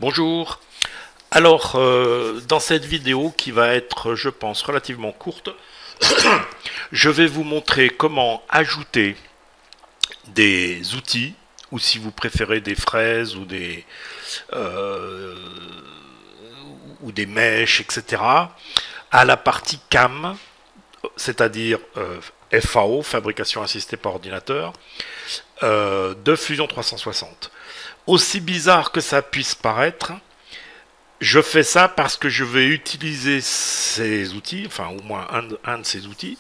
Bonjour. Alors, dans cette vidéo qui va être, je pense, relativement courte, je vais vous montrer comment ajouter des outils, ou si vous préférez des fraises euh, ou des mèches, etc., à la partie CAM, c'est-à-dire FAO, fabrication assistée par ordinateur, de Fusion 360. Aussi bizarre que ça puisse paraître, je fais ça parce que je vais utiliser ces outils, enfin au moins un de ces outils,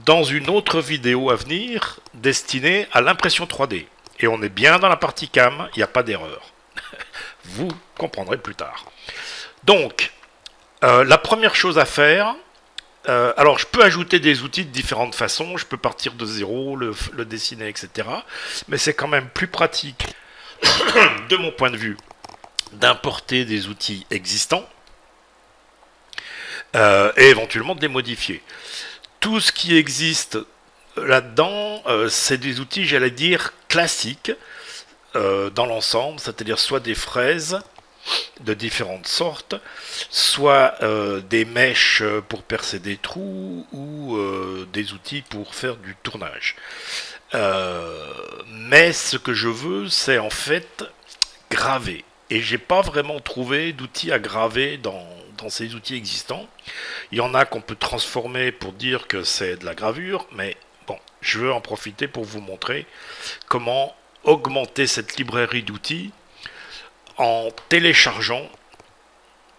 dans une autre vidéo à venir destinée à l'impression 3D. Et on est bien dans la partie cam, il n'y a pas d'erreur. Vous comprendrez plus tard. Donc, la première chose à faire, alors je peux ajouter des outils de différentes façons, je peux partir de zéro, le dessiner, etc. Mais c'est quand même plus pratique, de mon point de vue, d'importer des outils existants et éventuellement de les modifier. Tout ce qui existe là-dedans, c'est des outils, j'allais dire, classiques dans l'ensemble, c'est-à-dire soit des fraises de différentes sortes, soit des mèches pour percer des trous ou des outils pour faire du tournage. Mais ce que je veux, c'est en fait graver. Et j'ai pas vraiment trouvé d'outils à graver dans ces outils existants. Il y en a qu'on peut transformer pour dire que c'est de la gravure, mais bon, je veux en profiter pour vous montrer comment augmenter cette librairie d'outils en téléchargeant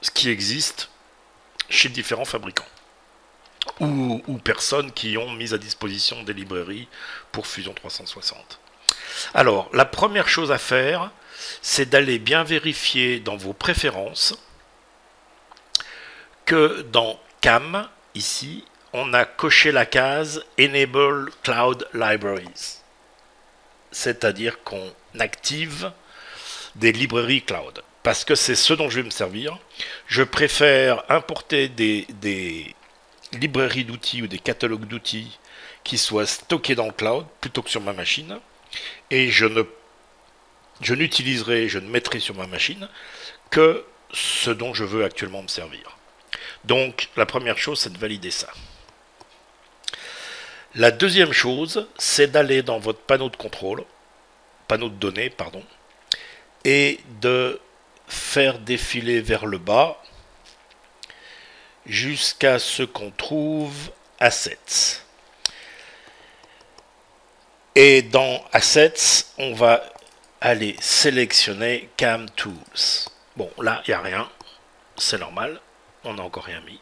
ce qui existe chez différents fabricants ou personnes qui ont mis à disposition des librairies pour Fusion 360. Alors, la première chose à faire, c'est d'aller bien vérifier dans vos préférences que dans CAM, ici, on a coché la case Enable Cloud Libraries. C'est-à-dire qu'on active des librairies cloud. Parce que c'est ce dont je vais me servir. Je préfère importer des librairies d'outils ou des catalogues d'outils qui soient stockés dans le cloud plutôt que sur ma machine. Et je ne mettrai sur ma machine que ce dont je veux actuellement me servir. Donc la première chose, c'est de valider ça. La deuxième chose, c'est d'aller dans votre panneau de contrôle, panneau de données, pardon, et de faire défiler vers le bas jusqu'à ce qu'on trouve Assets. Et dans Assets, on va aller sélectionner Cam Tools. Bon, là, il n'y a rien. C'est normal. On n'a encore rien mis.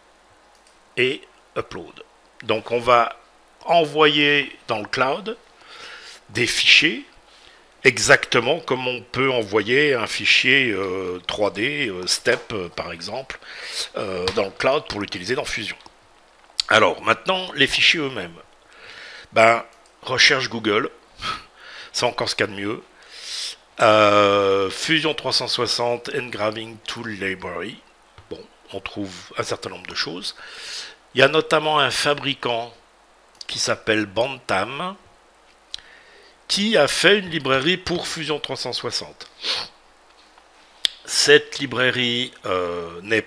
Et Upload. Donc, on va envoyer dans le cloud des fichiers exactement comme on peut envoyer un fichier 3D, STEP par exemple, dans le cloud pour l'utiliser dans Fusion. Alors, maintenant, les fichiers eux-mêmes. Ben, recherche Google. C'est encore ce qu'il y a de mieux. Fusion 360 Engraving Tool Library. Bon, on trouve un certain nombre de choses. Il y a notamment un fabricant qui s'appelle Bantam qui a fait une librairie pour Fusion 360. Cette librairie ne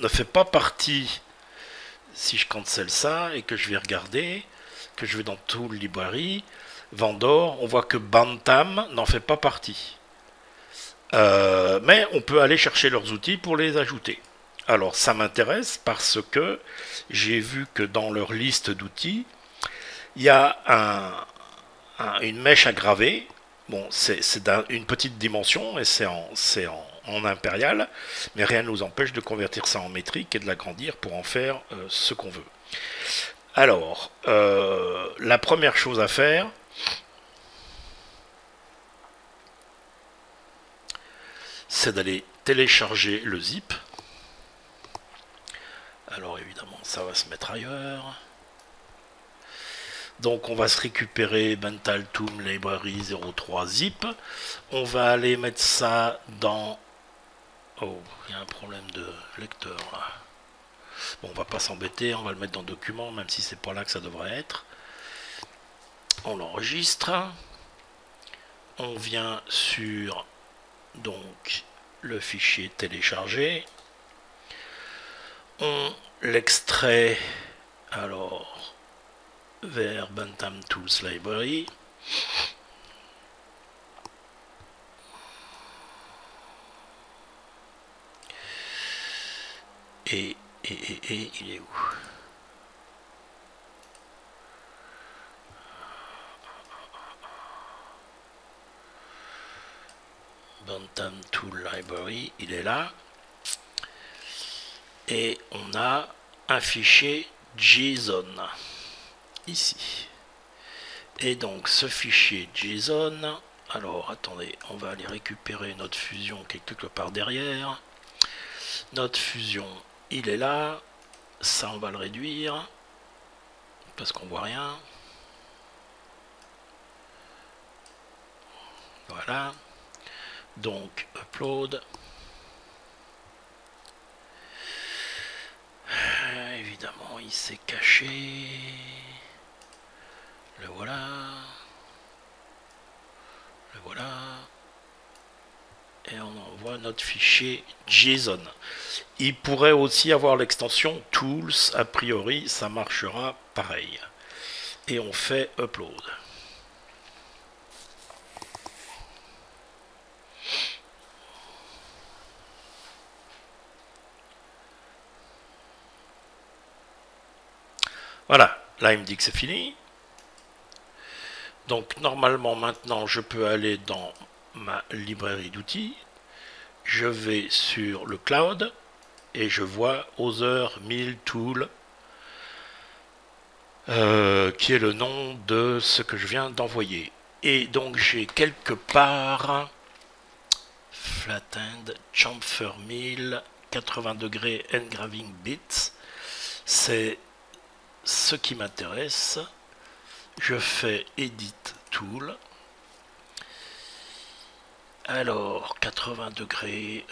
fait pas partie, si je cancelle ça et que je vais regarder, que je vais dans Tool Library, Vendor, on voit que Bantam n'en fait pas partie. Mais on peut aller chercher leurs outils pour les ajouter. Alors ça m'intéresse parce que j'ai vu que dans leur liste d'outils, il y a une mèche à graver. Bon, c'est une petite dimension et c'est en impérial, mais rien ne nous empêche de convertir ça en métrique et de l'agrandir pour en faire ce qu'on veut. Alors, la première chose à faire, c'est d'aller télécharger le zip. Alors évidemment, ça va se mettre ailleurs. Donc on va se récupérer Mental Tool Library 03 zip. On va aller mettre ça dans... Oh, il y a un problème de lecteur là. Bon, on va pas s'embêter, on va le mettre dans document, même si c'est pas là que ça devrait être. On l'enregistre. On vient sur donc le fichier téléchargé. On l'extrait alors vers Bantam Tools Library. Et il est où? Bantam Tool Library, il est là. Et on a un fichier JSON ici. Et donc ce fichier JSON, alors attendez, on va aller récupérer notre fusion quelque part derrière. Notre fusion, il est là. Ça, on va le réduire parce qu'on voit rien. Voilà. Donc upload. Évidemment, il s'est caché. Le voilà. Le voilà. Et on envoie notre fichier JSON. Il pourrait aussi avoir l'extension Tools. A priori, ça marchera pareil. Et on fait upload. Voilà, là il me dit que c'est fini. Donc normalement maintenant je peux aller dans ma librairie d'outils. Je vais sur le cloud et je vois Other 1000 Tool qui est le nom de ce que je viens d'envoyer. Et donc j'ai quelque part Flattened Chamfer 1000 80 degrés Engraving Bits. C'est ce qui m'intéresse. Je fais Edit Tool. Alors 80 degrés.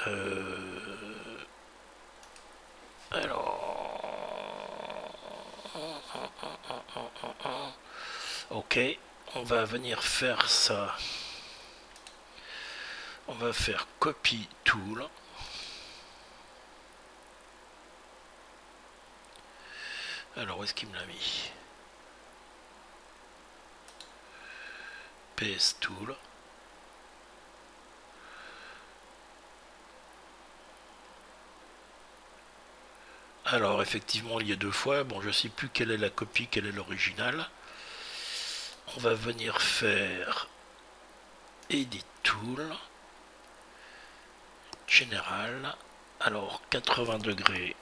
Alors ok, on va venir faire ça. On va faire Copy Tool. Alors où est-ce qu'il me l'a mis? Paste Tool. Alors effectivement il y a deux fois. Bon, je ne sais plus quelle est la copie, quelle est l'original. On va venir faire Edit Tool. Général. Alors 80 degrés.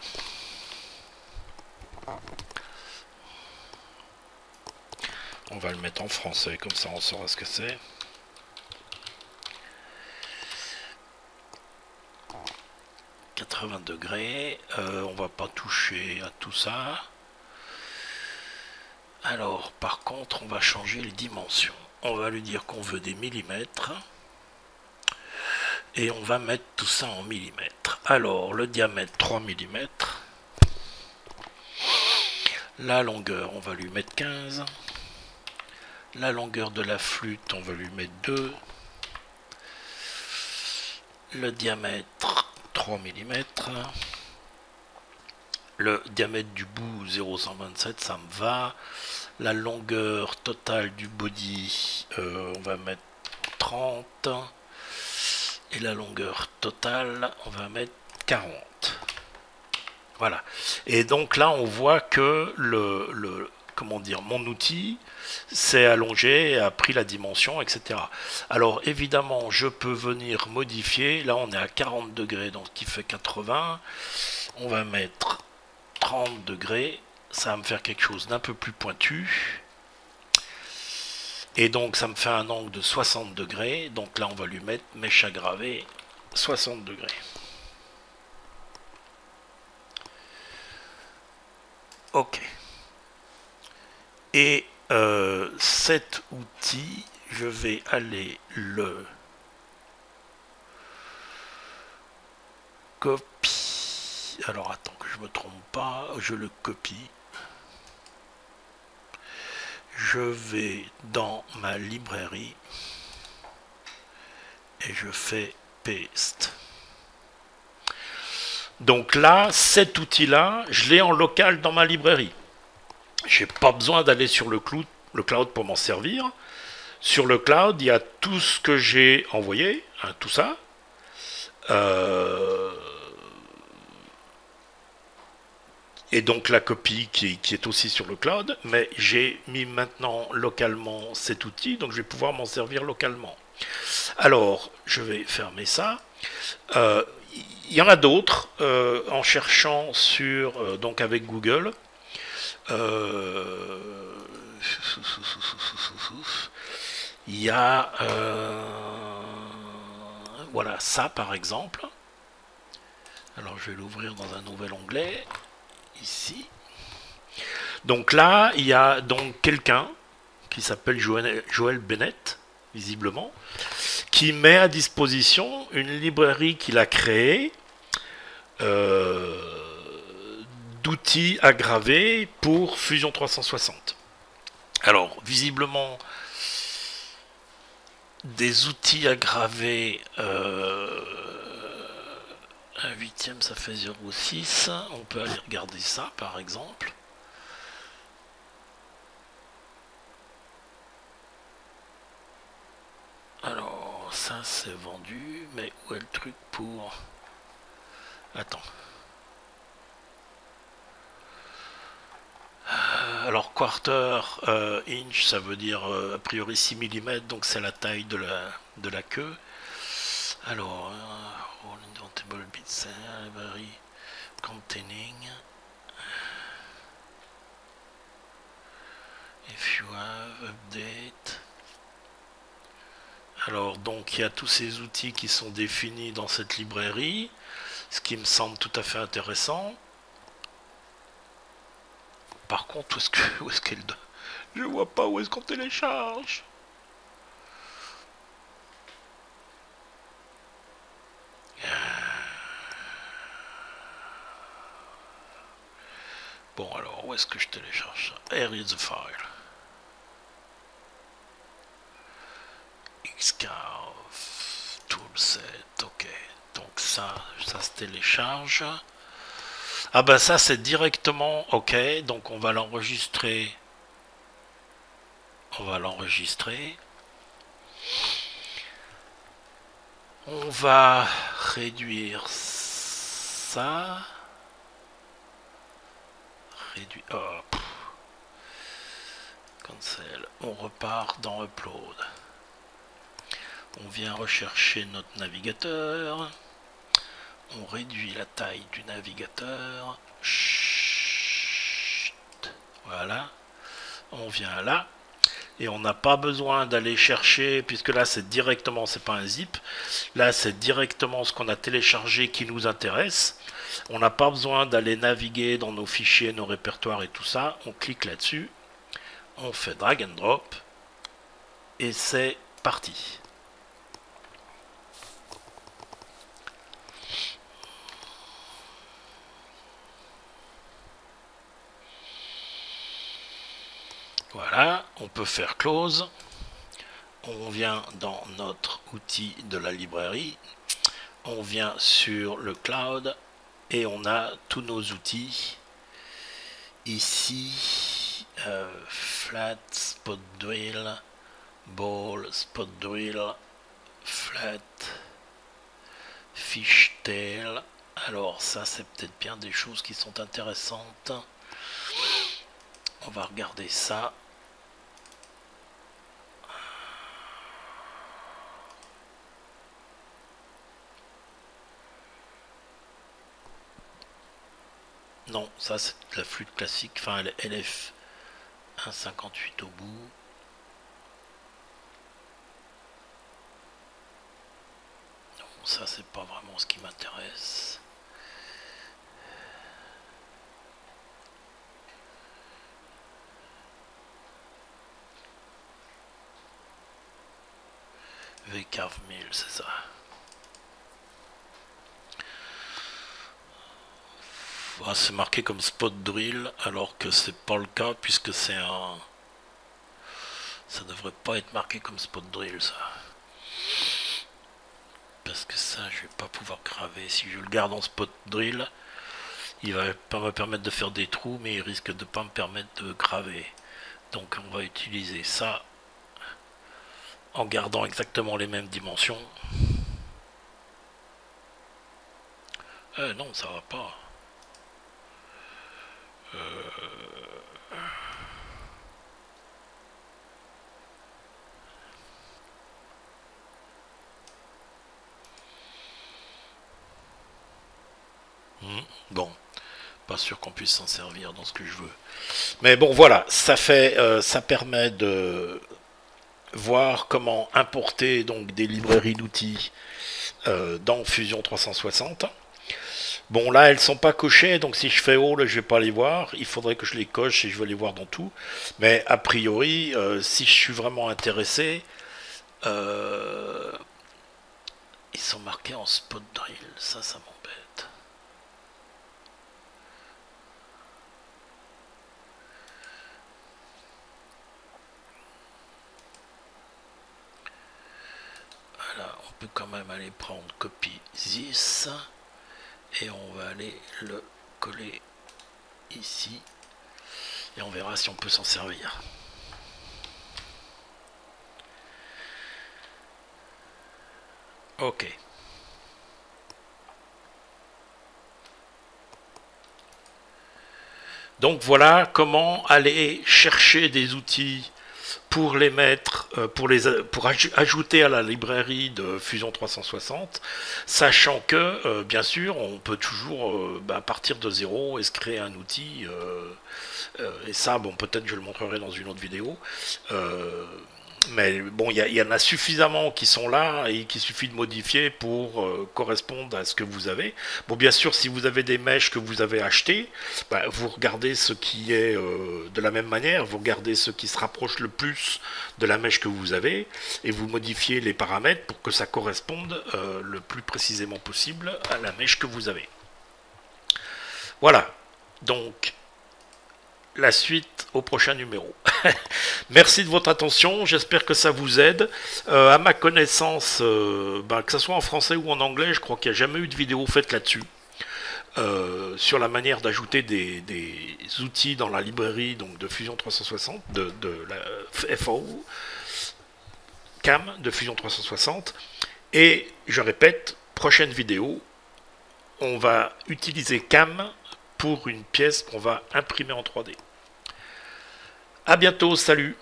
On va le mettre en français, comme ça on saura ce que c'est. « 80 degrés, on va pas toucher à tout ça. Alors, par contre, on va changer les dimensions. On va lui dire qu'on veut des millimètres. Et on va mettre tout ça en millimètres. Alors, le diamètre 3 mm. La longueur, on va lui mettre 15. La longueur de la flûte, on va lui mettre 2. Le diamètre 3 mm. Le diamètre du bout 0,127, ça me va. La longueur totale du body, on va mettre 30. Et la longueur totale, on va mettre 40. Voilà. Et donc là, on voit que comment dire, mon outil s'est allongé et a pris la dimension, etc. Alors évidemment, je peux venir modifier. Là, on est à 40 degrés, donc qui fait 80. On va mettre 30 degrés. Ça va me faire quelque chose d'un peu plus pointu. Et donc, ça me fait un angle de 60 degrés. Donc là, on va lui mettre mèche à graver 60 degrés. Ok. Et cet outil, je vais aller le copier. Alors attends que je me trompe pas, je le copie. Je vais dans ma librairie et je fais paste. Donc là, cet outil-là, je l'ai en local dans ma librairie. J'ai pas besoin d'aller sur le cloud pour m'en servir. Sur le cloud, il y a tout ce que j'ai envoyé, hein, tout ça. Et donc la copie qui est aussi sur le cloud, mais j'ai mis maintenant localement cet outil, donc je vais pouvoir m'en servir localement. Alors, je vais fermer ça. Il y en a d'autres, en cherchant sur, donc avec Google. Il y a voilà ça par exemple. Alors je vais l'ouvrir dans un nouvel onglet ici. Donc là il y a donc quelqu'un qui s'appelle Joël Bennett, visiblement, qui met à disposition une librairie qu'il a créée d'outils à graver pour Fusion 360. Alors visiblement des outils à graver, un huitième ça fait 0,6, on peut aller regarder ça par exemple. Alors ça c'est vendu, mais où est le truc pour... Attends. Alors quarter inch, ça veut dire a priori 6 mm, donc c'est la taille de la queue. Alors, all indentable bits library containing if you have update. Alors donc il y a tous ces outils qui sont définis dans cette librairie, ce qui me semble tout à fait intéressant. Par contre, où est-ce qu'elle... Je vois pas où est-ce qu'on télécharge. Bon, alors, où est-ce que je télécharge ça? Here is the file. Xcarve, toolset, ok. Donc ça se télécharge. Ah ben ça c'est directement, ok, donc on va l'enregistrer. On va l'enregistrer. On va réduire ça. Réduire. Oh, cancel. On repart dans Upload. On vient rechercher notre navigateur. On réduit la taille du navigateur. Chut. Voilà. On vient là. Et on n'a pas besoin d'aller chercher, puisque là c'est directement, c'est pas un zip, là c'est directement ce qu'on a téléchargé qui nous intéresse. On n'a pas besoin d'aller naviguer dans nos fichiers, nos répertoires et tout ça. On clique là-dessus, on fait drag and drop, et c'est parti. Voilà, on peut faire close. On vient dans notre outil de la librairie. On vient sur le cloud et on a tous nos outils. Ici, flat, spot drill, ball, spot drill, flat, fishtail. Alors ça c'est peut-être bien des choses qui sont intéressantes. On va regarder ça. Non, ça c'est la flûte classique, enfin LF 1,58 au bout. Non, ça c'est pas vraiment ce qui m'intéresse. V-Carve 1000, c'est ça. C'est marqué comme spot drill alors que c'est pas le cas puisque c'est un... Ça devrait pas être marqué comme spot drill ça. parce que ça je vais pas pouvoir graver. Si je le garde en spot drill, il va pas me permettre de faire des trous, mais il risque de pas me permettre de graver. Donc on va utiliser ça en gardant exactement les mêmes dimensions. Non, ça va pas. Bon, pas sûr qu'on puisse s'en servir dans ce que je veux. Mais bon, voilà, ça fait, ça permet de voir comment importer donc des librairies d'outils dans Fusion 360. Bon, là, elles sont pas cochées, donc si je fais all, je vais pas les voir. Il faudrait que je les coche et je vais les voir dans tout. Mais a priori, si je suis vraiment intéressé, ils sont marqués en spot drill. Ça m'embête. Voilà, on peut quand même aller prendre copy this. Et on va aller le coller ici. Et on verra si on peut s'en servir. Ok. Donc voilà comment aller chercher des outils pour les mettre, pour ajouter à la librairie de Fusion 360, sachant que, bien sûr, on peut toujours partir de zéro et se créer un outil. Et ça, bon, peut-être je le montrerai dans une autre vidéo. Mais bon, il y en a suffisamment qui sont là et qu'il suffit de modifier pour correspondre à ce que vous avez. Bon, bien sûr, si vous avez des mèches que vous avez achetées, vous regardez ce qui est de la même manière, vous regardez ce qui se rapproche le plus de la mèche que vous avez et vous modifiez les paramètres pour que ça corresponde le plus précisément possible à la mèche que vous avez. Voilà, donc la suite au prochain numéro. Merci de votre attention, j'espère que ça vous aide. À ma connaissance, que ce soit en français ou en anglais, je crois qu'il n'y a jamais eu de vidéo faite là-dessus. Sur la manière d'ajouter des outils dans la librairie donc de Fusion 360, de la FAO, CAM de Fusion 360. Et je répète, prochaine vidéo, on va utiliser CAM pour une pièce qu'on va imprimer en 3D. A bientôt, salut!